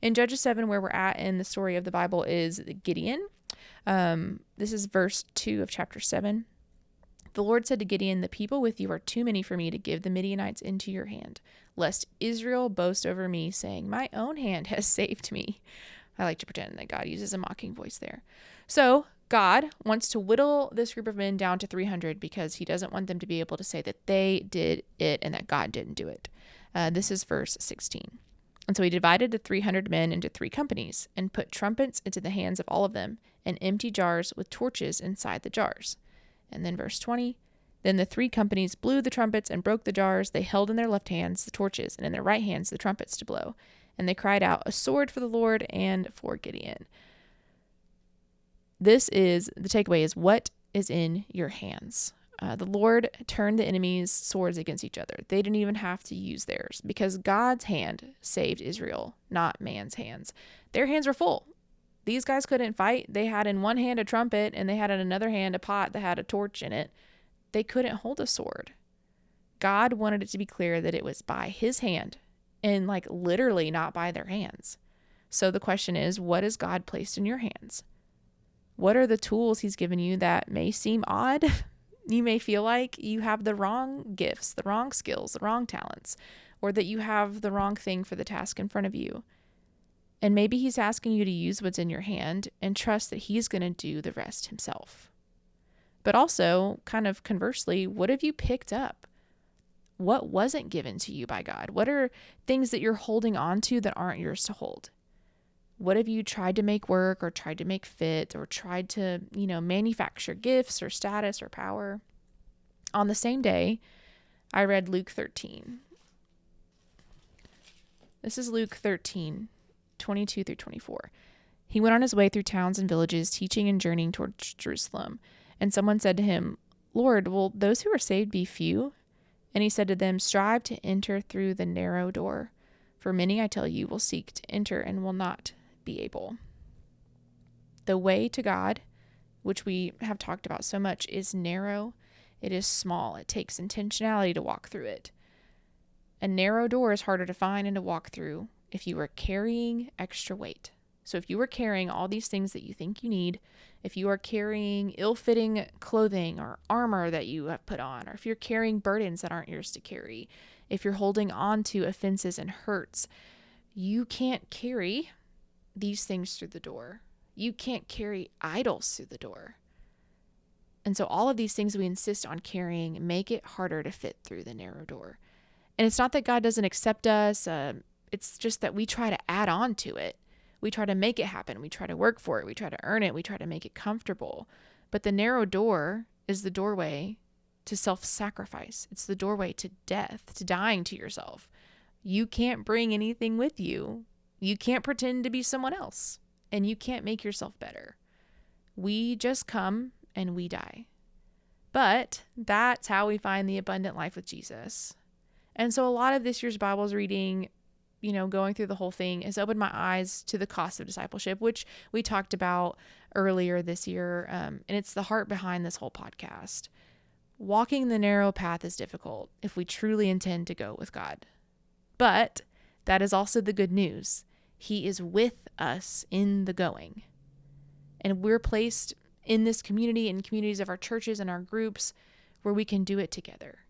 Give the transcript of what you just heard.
In Judges 7, where we're at in the story of the Bible, is Gideon. This is verse 2 of chapter 7. The Lord said to Gideon, "The people with you are too many for me to give the Midianites into your hand, lest Israel boast over me, saying, 'My own hand has saved me.'" I like to pretend that God uses a mocking voice there. So God wants to whittle this group of men down to 300 because he doesn't want them to be able to say that they did it and that God didn't do it. This is verse 16. And so he divided the 300 men into 3 companies and put trumpets into the hands of all of them and empty jars with torches inside the jars. And then verse 20, then the 3 companies blew the trumpets and broke the jars. They held in their left hands the torches and in their right hands the trumpets to blow. And they cried out, "A sword for the Lord and for Gideon." The takeaway is, what is in your hands? The Lord turned the enemy's swords against each other. They didn't even have to use theirs because God's hand saved Israel, not man's hands. Their hands were full. These guys couldn't fight. They had in one hand a trumpet and they had in another hand a pot that had a torch in it. They couldn't hold a sword. God wanted it to be clear that it was by his hand and literally not by their hands. So the question is, what has God placed in your hands? What are the tools he's given you that may seem odd? You may feel like you have the wrong gifts, the wrong skills, the wrong talents, or that you have the wrong thing for the task in front of you. And maybe he's asking you to use what's in your hand and trust that he's going to do the rest himself. But also, kind of conversely, what have you picked up? What wasn't given to you by God? What are things that you're holding on to that aren't yours to hold? What have you tried to make work or tried to make fit or tried to, manufacture gifts or status or power? On the same day, I read Luke 13. This is Luke 13, 22 through 24. He went on his way through towns and villages, teaching and journeying towards Jerusalem. And someone said to him, "Lord, will those who are saved be few?" And he said to them, "Strive to enter through the narrow door. For many, I tell you, will seek to enter and will not be able." The way to God, which we have talked about so much, is narrow. It is small. It takes intentionality to walk through it. A narrow door is harder to find and to walk through if you are carrying extra weight. So if you are carrying all these things that you think you need, if you are carrying ill-fitting clothing or armor that you have put on, or if you're carrying burdens that aren't yours to carry, if you're holding on to offenses and hurts, you can't carry these things through the door. You can't carry idols through the door. And so all of these things we insist on carrying make it harder to fit through the narrow door. And it's not that God doesn't accept us. It's just that we try to add on to it. We try to make it happen. We try to work for it. We try to earn it. We try to make it comfortable. But the narrow door is the doorway to self-sacrifice. It's the doorway to death, to dying to yourself. You can't bring anything with you. You can't pretend to be someone else. And you can't make yourself better. We just come and we die. But that's how we find the abundant life with Jesus. And so a lot of this year's Bible's reading, going through the whole thing, has opened my eyes to the cost of discipleship, which we talked about earlier this year. And it's the heart behind this whole podcast. Walking the narrow path is difficult if we truly intend to go with God. But that is also the good news. He is with us in the going. And we're placed in this community and communities of our churches and our groups where we can do it together.